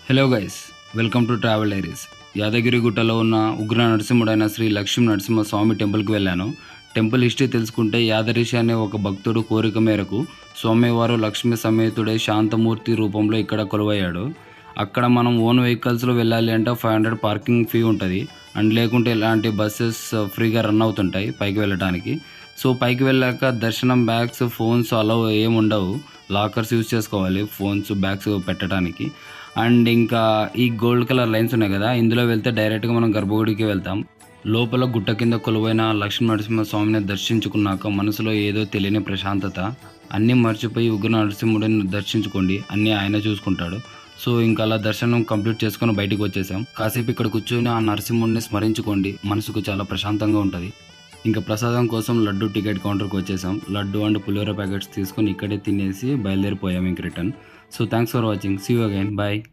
Hello guys, welcome to travel diaries. యాదగిరిగుట్టలో ఉన్న ఉగ్ర నరసింహుడైన శ్రీ లక్ష్మీ నరసింహ స్వామి టెంపుల్కి వెళ్ళాను. టెంపుల్ హిస్టరీ తెలుసుకుంటే యాదరిషి అనే ఒక భక్తుడు కోరిక మేరకు స్వామివారు లక్ష్మీ సమేతుడై శాంతమూర్తి రూపంలో ఇక్కడ కొలువయ్యాడు. అక్కడ మనం ఓన్ వెహికల్స్లో వెళ్ళాలి అంటే 500 పార్కింగ్ ఫీ ఉంటుంది. అండ్ లేకుంటే ఇలాంటి బస్సెస్ ఫ్రీగా రన్ అవుతుంటాయి పైకి వెళ్ళడానికి. సో పైకి వెళ్ళాక దర్శనం బ్యాగ్స్, ఫోన్స్ అలౌ ఏమి ఉండవు. లాకర్స్ యూజ్ చేసుకోవాలి ఫోన్స్, బ్యాగ్స్ పెట్టడానికి. అండ్ ఇంకా ఈ గోల్డ్ కలర్ లైన్స్ ఉన్నాయి కదా, ఇందులో వెళ్తే డైరెక్ట్గా మనం గర్భగుడికి వెళ్తాం. లోపల గుట్ట కింద కొలువైన లక్ష్మీ నరసింహ స్వామిని దర్శించుకున్నాక మనసులో ఏదో తెలియని ప్రశాంతత. అన్నీ మర్చిపోయి ఉగ్ర నరసింహుడిని దర్శించుకోండి, అన్నీ ఆయన చూసుకుంటాడు. సో ఇంకా అలా దర్శనం కంప్లీట్ చేసుకొని బయటికి వచ్చేసాం. కాసేపు ఇక్కడ కూర్చొని ఆ నరసింహుడిని స్మరించుకోండి, మనసుకు చాలా ప్రశాంతంగా ఉంటుంది. ఇంకా ప్రసాదం కోసం లడ్డు టికెట్ కౌంటర్కి వచ్చేసాం. లడ్డు అండ్ పులిహోర ప్యాకెట్స్ తీసుకొని ఇక్కడే తినేసి బయలుదేరిపోయాం ఇంక return. So thanks for watching. See you again. Bye.